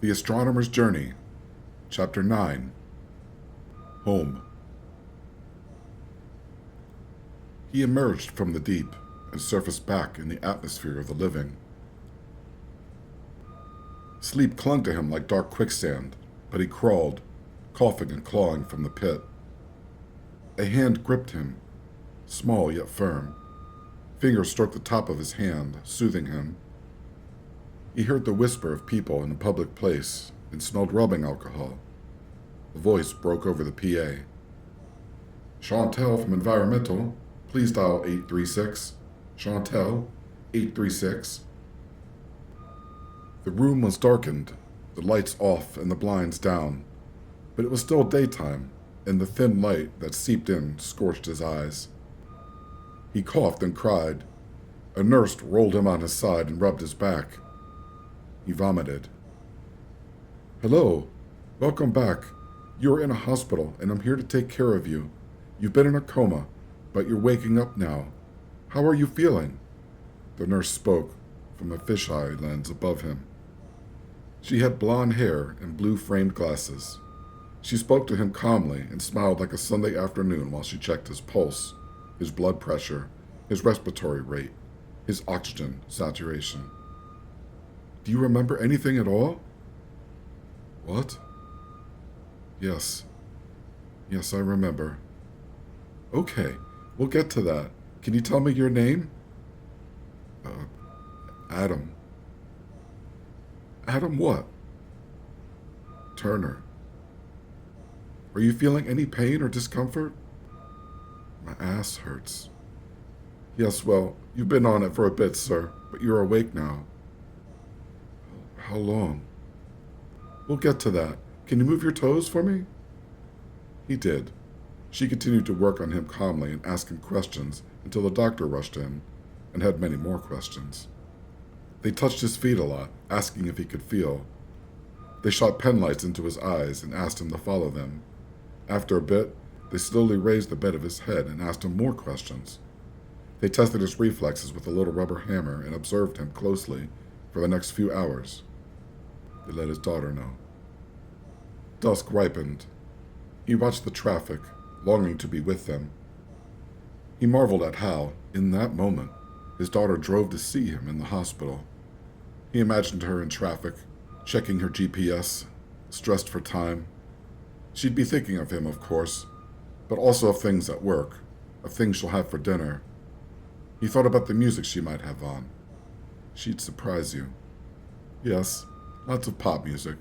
The Astronomer's Journey, Chapter 9, Home. He emerged from the deep and surfaced back in the atmosphere of the living. Sleep clung to him like dark quicksand, but he crawled, coughing and clawing from the pit. A hand gripped him, small yet firm. Fingers stroked the top of his hand, soothing him. He heard the whisper of people in a public place and smelled rubbing alcohol. A voice broke over the PA. "Chantel from Environmental, please dial 836. Chantel, 836. The room was darkened, the lights off and the blinds down, but it was still daytime, and the thin light that seeped in scorched his eyes. He coughed and cried. A nurse rolled him on his side and rubbed his back. He vomited. "Hello. Welcome back. You're in a hospital, and I'm here to take care of you. You've been in a coma, but you're waking up now. How are you feeling?" The nurse spoke from a fisheye lens above him. She had blonde hair and blue-framed glasses. She spoke to him calmly and smiled like a Sunday afternoon while she checked his pulse, his blood pressure, his respiratory rate, his oxygen saturation. "Do you remember anything at all?" "What?" Yes, I remember." "Okay, we'll get to that. Can you tell me your name?" Adam." "Adam what?" "Turner." "Are you feeling any pain or discomfort?" "My ass hurts." "Yes, well, you've been on it for a bit, sir, but you're awake now." "How long?" "We'll get to that. Can you move your toes for me?" He did. She continued to work on him calmly and ask him questions until the doctor rushed in and had many more questions. They touched his feet a lot, asking if he could feel. They shot penlights into his eyes and asked him to follow them. After a bit, they slowly raised the bed of his head and asked him more questions. They tested his reflexes with a little rubber hammer and observed him closely for the next few hours. They let his daughter know. Dusk ripened. He watched the traffic, longing to be with them. He marveled at how, in that moment, his daughter drove to see him in the hospital. He imagined her in traffic, checking her GPS, stressed for time. She'd be thinking of him, of course, but also of things at work, of things she'll have for dinner. He thought about the music she might have on. She'd surprise you. Yes, lots of pop music,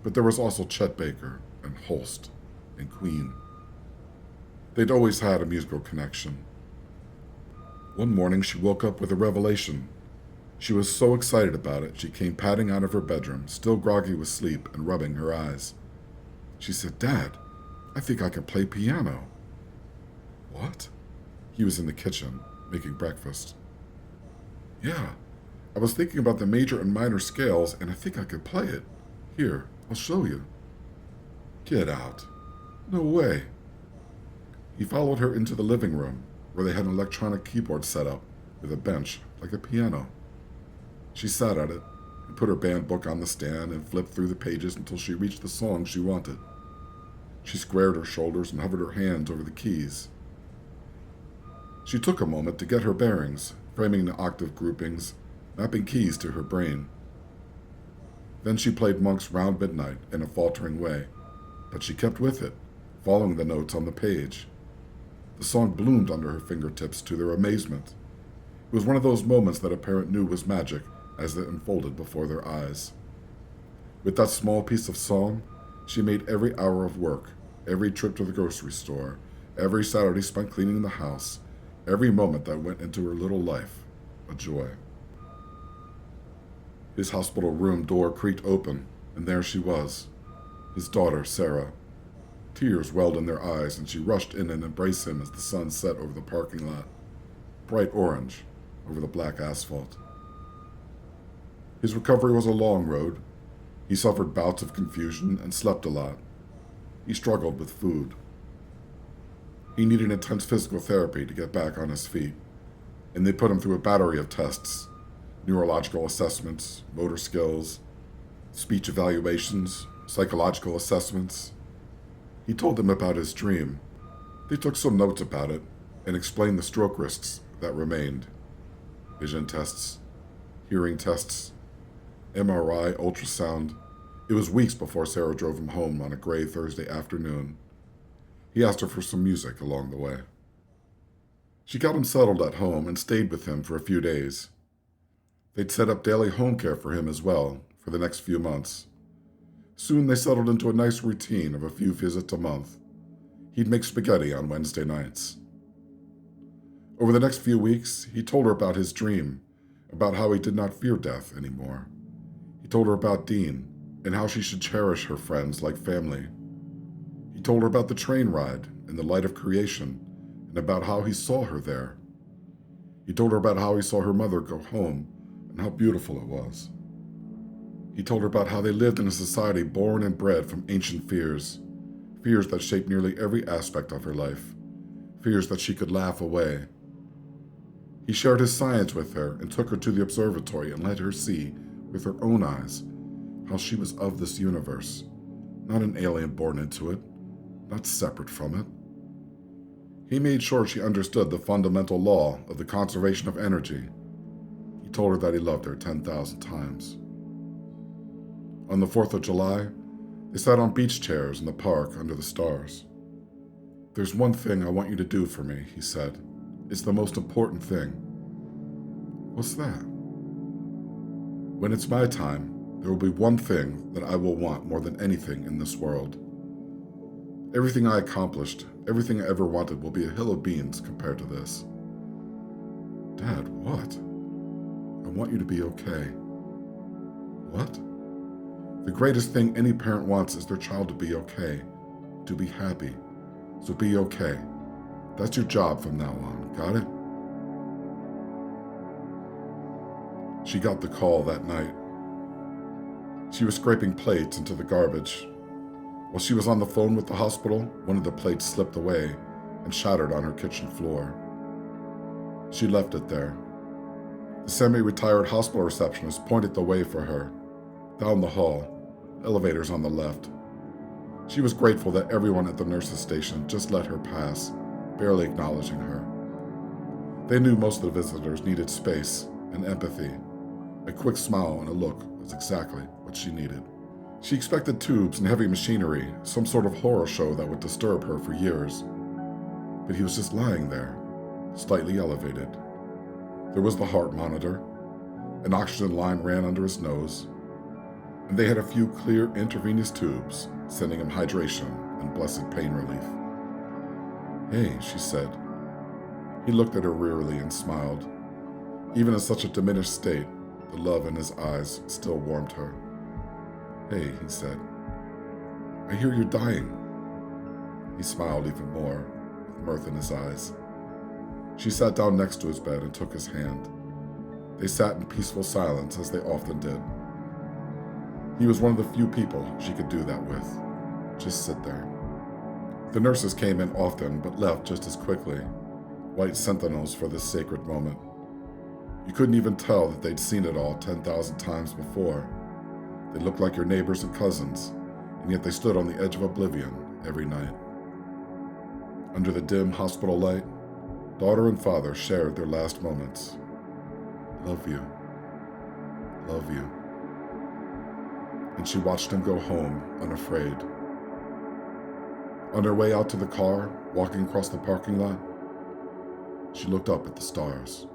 but there was also Chet Baker and Holst and Queen. They'd always had a musical connection. One morning she woke up with a revelation. She was so excited about it, she came padding out of her bedroom, still groggy with sleep and rubbing her eyes. She said, "Dad, I think I can play piano." "What?" He was in the kitchen, making breakfast. "Yeah, I was thinking about the major and minor scales, and I think I could play it. Here, I'll show you." "Get out. No way." He followed her into the living room, where they had an electronic keyboard set up, with a bench, like a piano. She sat at it, and put her band book on the stand and flipped through the pages until she reached the song she wanted. She squared her shoulders and hovered her hands over the keys. She took a moment to get her bearings, framing the octave groupings, mapping keys to her brain. Then she played Monk's Round Midnight in a faltering way, but she kept with it, following the notes on the page. The song bloomed under her fingertips to their amazement. It was one of those moments that a parent knew was magic as it unfolded before their eyes. With that small piece of song, she made every hour of work, every trip to the grocery store, every Saturday spent cleaning the house, every moment that went into her little life, a joy. His hospital room door creaked open, and there she was, his daughter, Sarah. Tears welled in their eyes, and she rushed in and embraced him as the sun set over the parking lot, bright orange over the black asphalt. His recovery was a long road. He suffered bouts of confusion and slept a lot. He struggled with food. He needed intense physical therapy to get back on his feet, and they put him through a battery of tests, neurological assessments, motor skills, speech evaluations, psychological assessments. He told them about his dream. They took some notes about it and explained the stroke risks that remained. Vision tests, hearing tests, MRI, ultrasound. It was weeks before Sarah drove him home on a gray Thursday afternoon. He asked her for some music along the way. She got him settled at home and stayed with him for a few days. They'd set up daily home care for him as well for the next few months. Soon they settled into a nice routine of a few visits a month. He'd make spaghetti on Wednesday nights. Over the next few weeks, he told her about his dream, about how he did not fear death anymore. He told her about Dean and how she should cherish her friends like family. He told her about the train ride and the light of creation and about how he saw her there. He told her about how he saw her mother go home and how beautiful it was. He told her about how they lived in a society born and bred from ancient fears, fears that shaped nearly every aspect of her life, fears that she could laugh away. He shared his science with her and took her to the observatory and let her see, with her own eyes, how she was of this universe, not an alien born into it, not separate from it. He made sure she understood the fundamental law of the conservation of energy. He told her that he loved her 10,000 times. On the 4th of July, they sat on beach chairs in the park under the stars. "There's one thing I want you to do for me," he said. "It's the most important thing." "What's that?" "When it's my time, there will be one thing that I will want more than anything in this world. Everything I accomplished, everything I ever wanted will be a hill of beans compared to this." "Dad, what?" "I want you to be okay." "What?" "The greatest thing any parent wants is their child to be okay, to be happy. So be okay. That's your job from now on, got it?" She got the call that night. She was scraping plates into the garbage. While she was on the phone with the hospital, one of the plates slipped away and shattered on her kitchen floor. She left it there. The semi-retired hospital receptionist pointed the way for her. Down the hall, elevators on the left. She was grateful that everyone at the nurse's station just let her pass, barely acknowledging her. They knew most of the visitors needed space and empathy. A quick smile and a look was exactly what she needed. She expected tubes and heavy machinery, some sort of horror show that would disturb her for years. But he was just lying there, slightly elevated. There was the heart monitor. An oxygen line ran under his nose. And they had a few clear intravenous tubes, sending him hydration and blessed pain relief. "Hey," she said. He looked at her wearily and smiled. Even in such a diminished state, the love in his eyes still warmed her. "Hey," he said. "I hear you're dying." He smiled even more, with mirth in his eyes. She sat down next to his bed and took his hand. They sat in peaceful silence, as they often did. He was one of the few people she could do that with. Just sit there. The nurses came in often, but left just as quickly, white sentinels for this sacred moment. You couldn't even tell that they'd seen it all 10,000 times before. They looked like your neighbors and cousins, and yet they stood on the edge of oblivion every night. Under the dim hospital light, daughter and father shared their last moments. "Love you. Love you." And she watched him go home, unafraid. On her way out to the car, walking across the parking lot, she looked up at the stars.